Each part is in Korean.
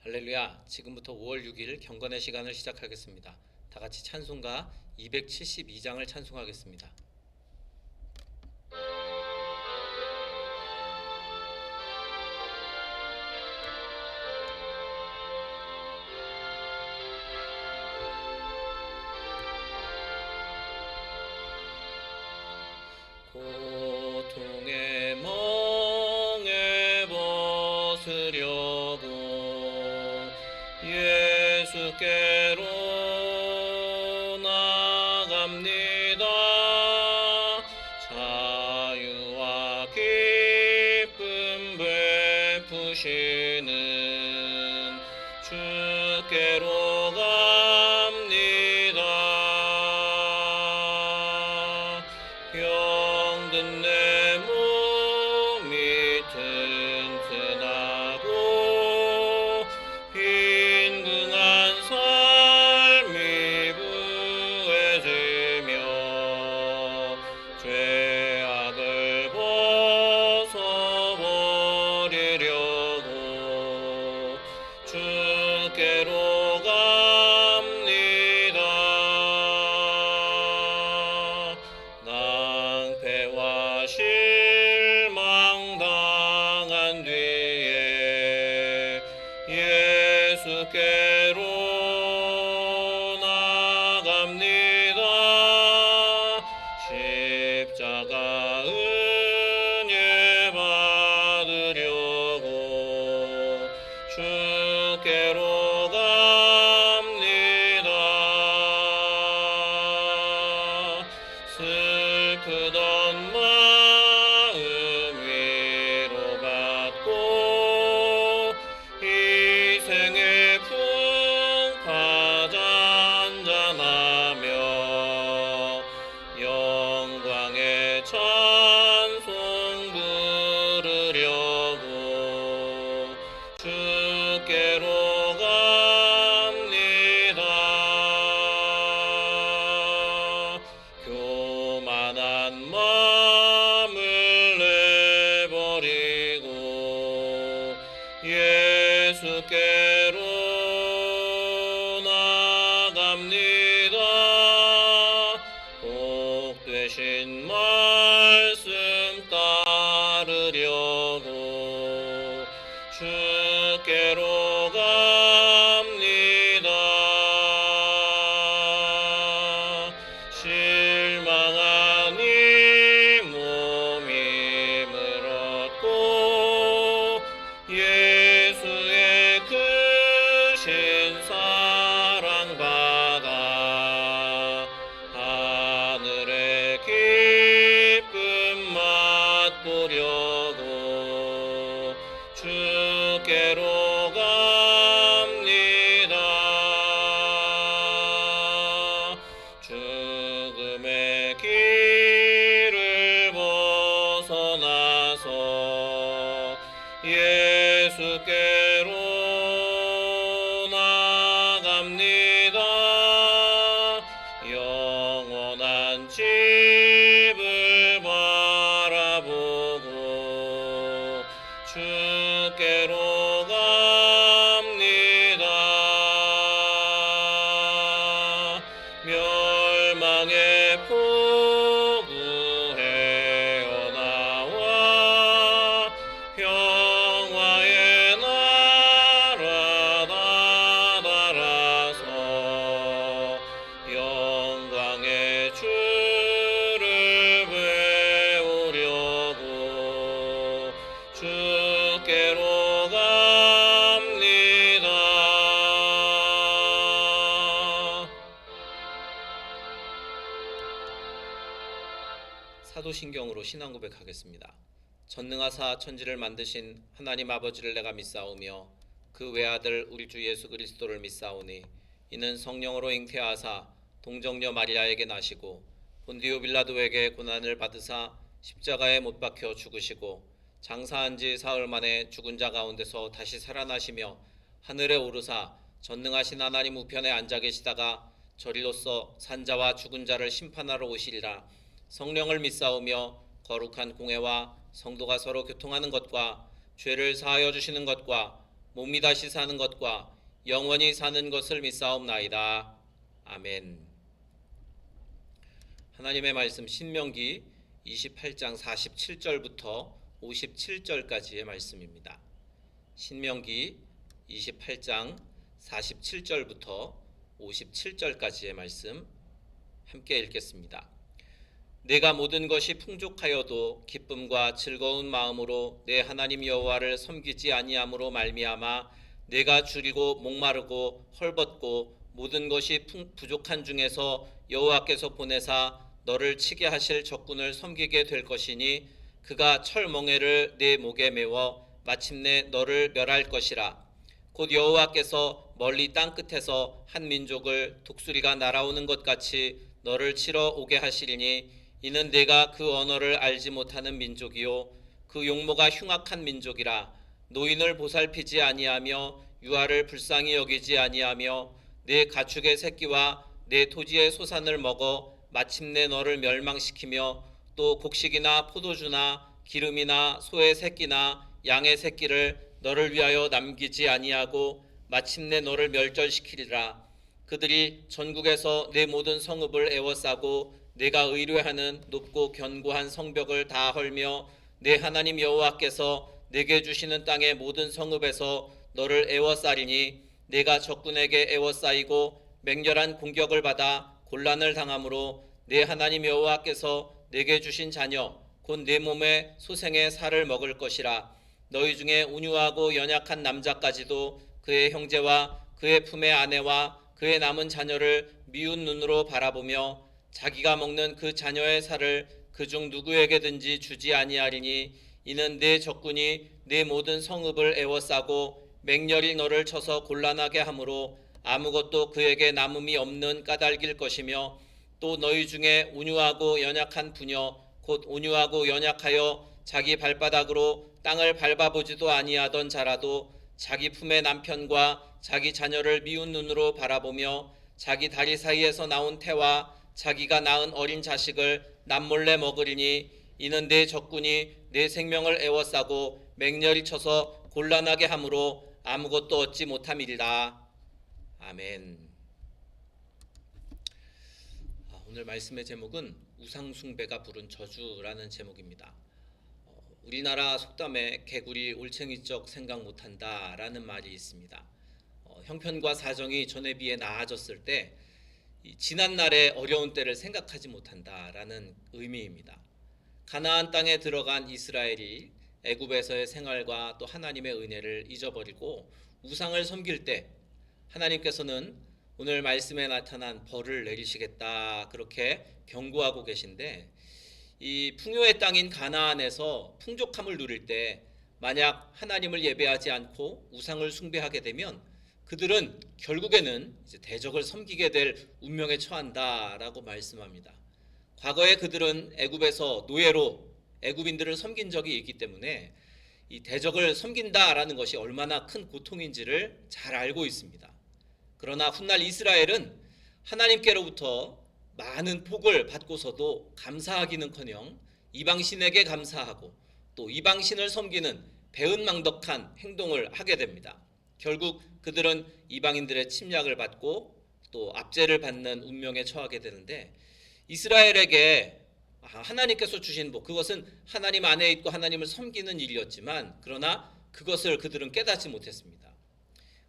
할렐루야. 지금부터 5월 6일 경건의 시간을 시작하겠습니다. 다 같이 찬송가 272장을 찬송하겠습니다. 고통의 멍에 벗으려고 예수께로 나갑니다. 자유와 기쁨 베푸시는 주께로 갑니다. 병든 내 몸이 튼튼하고 빈궁한 삶이 부해지며 죄악을 벗어버리려고 주께로 갑니다. 낭패와 실망 당한 뒤에 예수께로 나갑니다. 십자가 은혜 받으려고 주께로 갑니다. 슬프던 마음 위로받고 희생의 풍파 잔잔하며 영광의 찬송 부르려고 주께로 갑니다. 교만한 마음을 내버리고 예수께로 나갑니다. 복 되신 말씀 따르려고 주께로 갑니다. 실망한 이 몸이 물었고 예수의 크신 사랑 받아 하늘의 기쁨 맛보려고 주께로 갑니다. 죽음의 길을 벗어나서 예수께로 나갑니다. 영원한 집을 바라보고 주께로 갑니다. 멸망의 포구에 나와 평화의 나라 다다라서 영광의 주를 배우려고 주께로 갑니다. 사도신경으로 신앙 고백하겠습니다. 전능하사 천지를 만드신 하나님 아버지를 내가 믿사오며 그 외아들 우리 주 예수 그리스도를 믿사오니 이는 성령으로 잉태하사 동정녀 마리아에게 나시고 본디오 빌라도에게 고난을 받으사 십자가에 못 박혀 죽으시고 장사한 지 사흘 만에 죽은 자 가운데서 다시 살아나시며 하늘에 오르사 전능하신 하나님 우편에 앉아 계시다가 저리로서 산자와 죽은 자를 심판하러 오시리라. 성령을 믿사오며 거룩한 공회와 성도가 서로 교통하는 것과 죄를 사하여 주시는 것과 몸이 다시 사는 것과 영원히 사는 것을 믿사옵나이다. 아멘. 하나님의 말씀 신명기 28장 47절부터 57절까지의 말씀입니다. 신명기 28장 47절부터 57절까지의 말씀 함께 읽겠습니다. 내가 모든 것이 풍족하여도 기쁨과 즐거운 마음으로 내 하나님 여호와를 섬기지 아니함으로 말미암아 내가 줄이고 목마르고 헐벗고 모든 것이 부족한 중에서 여호와께서 보내사 너를 치게 하실 적군을 섬기게 될 것이니 그가 철멍에를 내 목에 메워 마침내 너를 멸할 것이라. 곧 여호와께서 멀리 땅 끝에서 한 민족을 독수리가 날아오는 것 같이 너를 치러 오게 하시리니 이는 내가 그 언어를 알지 못하는 민족이요 그 용모가 흉악한 민족이라. 노인을 보살피지 아니하며 유아를 불쌍히 여기지 아니하며 내 가축의 새끼와 내 토지의 소산을 먹어 마침내 너를 멸망시키며 또 곡식이나 포도주나 기름이나 소의 새끼나 양의 새끼를 너를 위하여 남기지 아니하고 마침내 너를 멸절시키리라. 그들이 전국에서 내 모든 성읍을 에워싸고 내가 의뢰하는 높고 견고한 성벽을 다 헐며 내 하나님 여호와께서 내게 주시는 땅의 모든 성읍에서 너를 에워싸리니 내가 적군에게 에워싸이고 맹렬한 공격을 받아 곤란을 당함으로 내 하나님 여호와께서 내게 주신 자녀 곧 내 몸에 소생의 살을 먹을 것이라. 너희 중에 온유하고 연약한 남자까지도 그의 형제와 그의 품의 아내와 그의 남은 자녀를 미운 눈으로 바라보며 자기가 먹는 그 자녀의 살을 그중 누구에게든지 주지 아니하리니 이는 내 적군이 내 모든 성읍을 에워싸고 맹렬히 너를 쳐서 곤란하게 하므로 아무것도 그에게 남음이 없는 까닭일 것이며 또 너희 중에 온유하고 연약한 부녀 곧 온유하고 연약하여 자기 발바닥으로 땅을 밟아보지도 아니하던 자라도 자기 품의 남편과 자기 자녀를 미운 눈으로 바라보며 자기 다리 사이에서 나온 태와 자기가 낳은 어린 자식을 남몰래 먹으리니 이는 내 적군이 내 생명을 에워싸고 맹렬히 쳐서 곤란하게 함으로 아무것도 얻지 못함이리라. 아멘. 오늘 말씀의 제목은 우상숭배가 부른 저주라는 제목입니다. 우리나라 속담에 개구리 올챙이적 생각 못한다 라는 말이 있습니다. 형편과 사정이 전에 비해 나아졌을 때 지난날의 어려운 때를 생각하지 못한다라는 의미입니다. 가나안 땅에 들어간 이스라엘이 애굽에서의 생활과 또 하나님의 은혜를 잊어버리고 우상을 섬길 때 하나님께서는 오늘 말씀에 나타난 벌을 내리시겠다 그렇게 경고하고 계신데 이 풍요의 땅인 가나안에서 풍족함을 누릴 때 만약 하나님을 예배하지 않고 우상을 숭배하게 되면 그들은 결국에는 이제 대적을 섬기게 될 운명에 처한다라고 말씀합니다. 과거에 그들은 애굽에서 노예로 애굽인들을 섬긴 적이 있기 때문에 이 대적을 섬긴다라는 것이 얼마나 큰 고통인지를 잘 알고 있습니다. 그러나 훗날 이스라엘은 하나님께로부터 많은 복을 받고서도 감사하기는커녕 이방신에게 감사하고 또 이방신을 섬기는 배은망덕한 행동을 하게 됩니다. 결국 그들은 이방인들의 침략을 받고 또 압제를 받는 운명에 처하게 되는데 이스라엘에게 하나님께서 주신 복 그것은 하나님 안에 있고 하나님을 섬기는 일이었지만 그러나 그것을 그들은 깨닫지 못했습니다.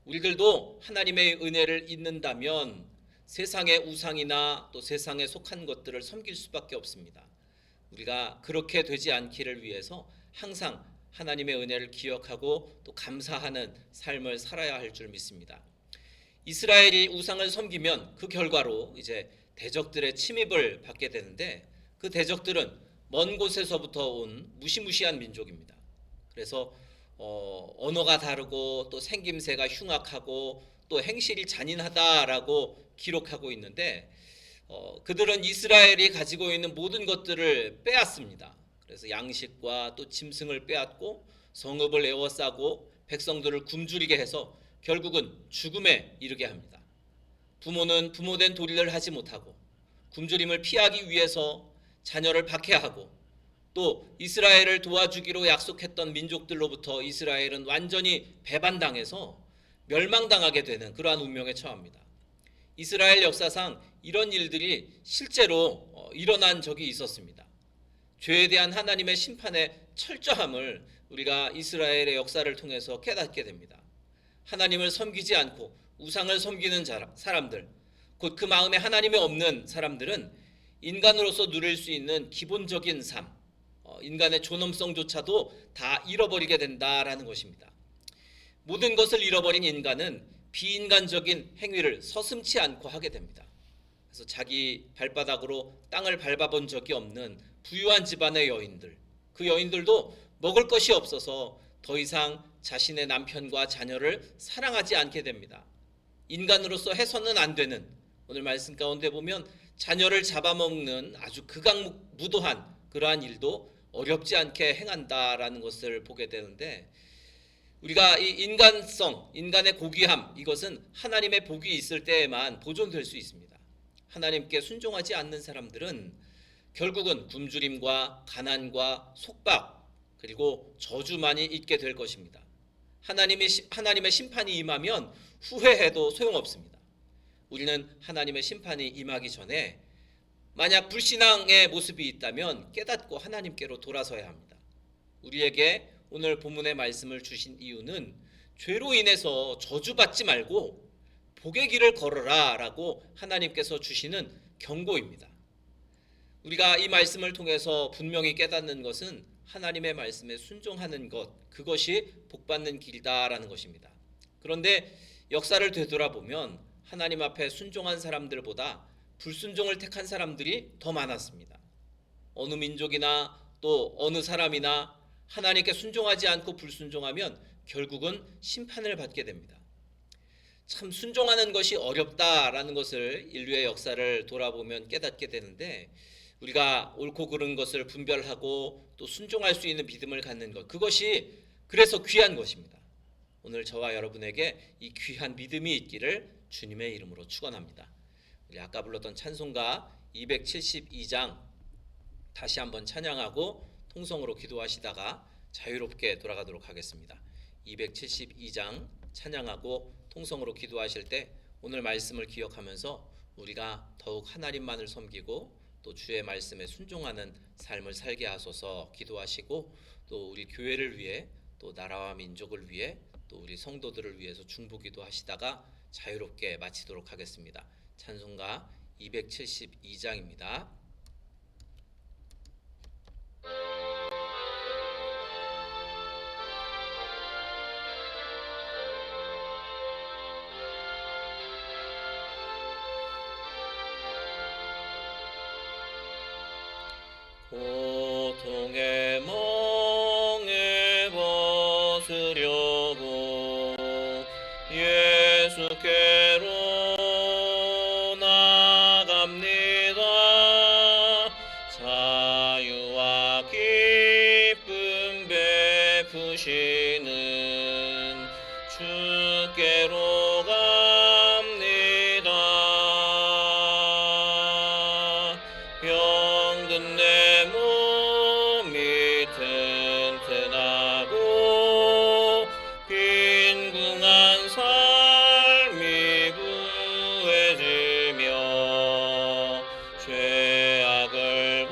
우리들도 하나님의 은혜를 잊는다면 세상의 우상이나 또 세상에 속한 것들을 섬길 수밖에 없습니다. 우리가 그렇게 되지 않기를 위해서 항상 하나님의 은혜를 기억하고 또 감사하는 삶을 살아야 할 줄 믿습니다. 이스라엘이 우상을 섬기면 그 결과로 이제 대적들의 침입을 받게 되는데 그 대적들은 먼 곳에서부터 온 무시무시한 민족입니다. 그래서 언어가 다르고 또 생김새가 흉악하고 또 행실이 잔인하다라고 기록하고 있는데 그들은 이스라엘이 가지고 있는 모든 것들을 빼앗습니다. 그래서 양식과 또 짐승을 빼앗고 성읍을 에워싸고 백성들을 굶주리게 해서 결국은 죽음에 이르게 합니다. 부모는 부모된 도리를 하지 못하고 굶주림을 피하기 위해서 자녀를 박해하고 또 이스라엘을 도와주기로 약속했던 민족들로부터 이스라엘은 완전히 배반당해서 멸망당하게 되는 그러한 운명에 처합니다. 이스라엘 역사상 이런 일들이 실제로 일어난 적이 있었습니다. 죄에 대한 하나님의 심판의 철저함을 우리가 이스라엘의 역사를 통해서 깨닫게 됩니다. 하나님을 섬기지 않고 우상을 섬기는 사람들, 곧 그 마음에 하나님이 없는 사람들은 인간으로서 누릴 수 있는 기본적인 삶, 인간의 존엄성조차도 다 잃어버리게 된다라는 것입니다. 모든 것을 잃어버린 인간은 비인간적인 행위를 서슴지 않고 하게 됩니다. 그래서 자기 발바닥으로 땅을 밟아본 적이 없는 부유한 집안의 여인들, 그 여인들도 먹을 것이 없어서 더 이상 자신의 남편과 자녀를 사랑하지 않게 됩니다. 인간으로서 해서는 안 되는, 오늘 말씀 가운데 보면 자녀를 잡아먹는 아주 극악무도한 그러한 일도 어렵지 않게 행한다라는 것을 보게 되는데, 우리가 이 인간성, 인간의 고귀함, 이것은 하나님의 복이 있을 때에만 보존될 수 있습니다. 하나님께 순종하지 않는 사람들은 결국은 굶주림과 가난과 속박, 그리고 저주만이 있게 될 것입니다. 하나님의 심판이 임하면 후회해도 소용없습니다. 우리는 하나님의 심판이 임하기 전에 만약 불신앙의 모습이 있다면 깨닫고 하나님께로 돌아서야 합니다. 우리에게 오늘 본문의 말씀을 주신 이유는 죄로 인해서 저주받지 말고 복의 길을 걸어라 라고 하나님께서 주시는 경고입니다. 우리가 이 말씀을 통해서 분명히 깨닫는 것은 하나님의 말씀에 순종하는 것, 그것이 복받는 길이다라는 것입니다. 그런데 역사를 되돌아보면 하나님 앞에 순종한 사람들보다 불순종을 택한 사람들이 더 많았습니다. 어느 민족이나 또 어느 사람이나 하나님께 순종하지 않고 불순종하면 결국은 심판을 받게 됩니다. 참 순종하는 것이 어렵다라는 것을 인류의 역사를 돌아보면 깨닫게 되는데, 우리가 옳고 그른 것을 분별하고 또 순종할 수 있는 믿음을 갖는 것, 그것이 그래서 귀한 것입니다. 오늘 저와 여러분에게 이 귀한 믿음이 있기를 주님의 이름으로 축원합니다. 우리 아까 불렀던 찬송가 272장 다시 한번 찬양하고 통성으로 기도하시다가 자유롭게 돌아가도록 하겠습니다. 272장 찬양하고 통성으로 기도하실 때 오늘 말씀을 기억하면서 우리가 더욱 하나님만을 섬기고 또 주의 말씀에 순종하는 삶을 살게 하소서 기도하시고, 또 우리 교회를 위해 또 나라와 민족을 위해 또 우리 성도들을 위해서 중보기도 하시다가 자유롭게 마치도록 하겠습니다. 찬송가 272장입니다. 고통의 멍에 벗으려고 예수께로 나갑니다. 자유와 기쁨 베푸시는 주께로 갑니다. 병든 내 몸이 튼튼하고 빈궁한 삶이 부해지며 죄악을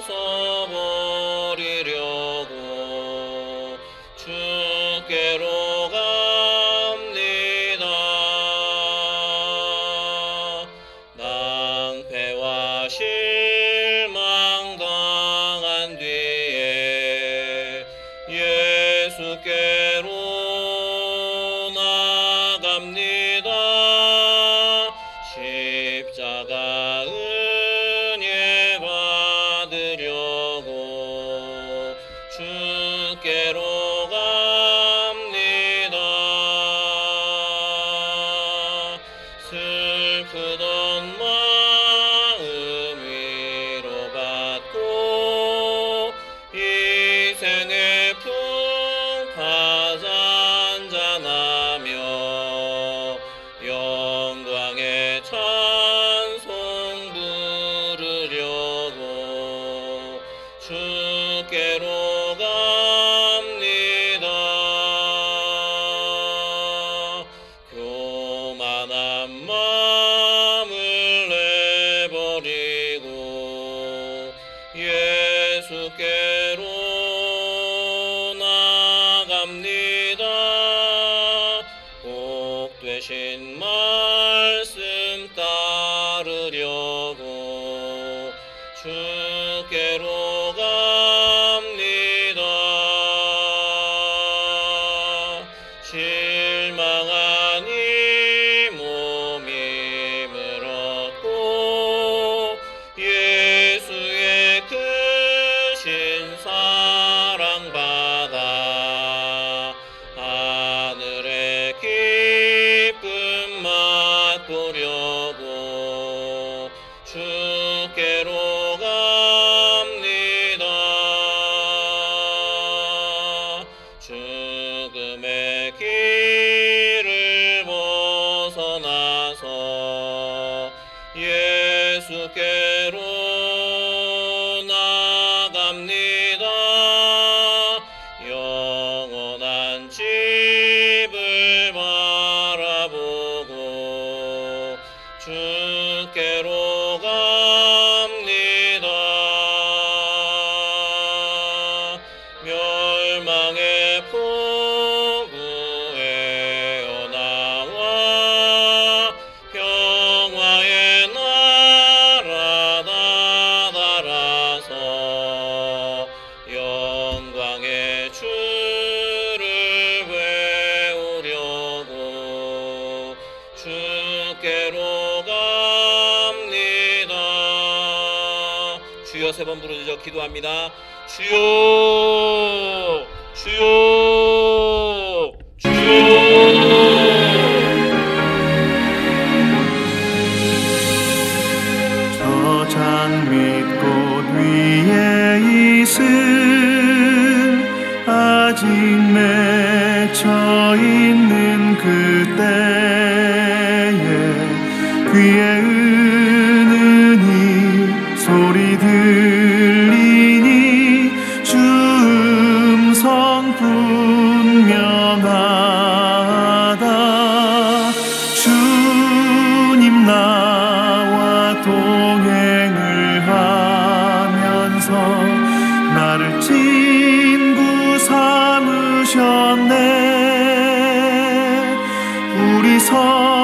벗어버리려고 주께로 갑니다. 낭패와 실망 당한 뒤에 예수께로 나갑니다. 십자가 은혜 받으려고 주께로 갑니다. 슬프던 마음 위로받고 이 생의 풍파 잔잔하며 영광의 찬송 부르려고 주 되신 말씀 따르려고 주께로 갑니다. 실망한 이 몸임을 얻고 예수의 크신 사랑 받아 하늘의 기쁨 맛보려고 주께로 갑니다. 죽음의 길을 벗어나서 예수께로 나갑니다. 영원한 집을 바라보고 주께로 갑니다. 멸망의 포구에 나와 평화의 나라 다다라서 영광의 주를 배우려고 주께로 갑니다. 주여 세 번 부르짖어 기도합니다. 주여 주여 주여. 저 장밋꽃 위에 있은 아직 맺혀 있는 그때에 귀에 은은히 소리 들리니 주 음성 분명하다. 주님 나와 동행을 하면서 나를 친구 삼으셨네. 우리 서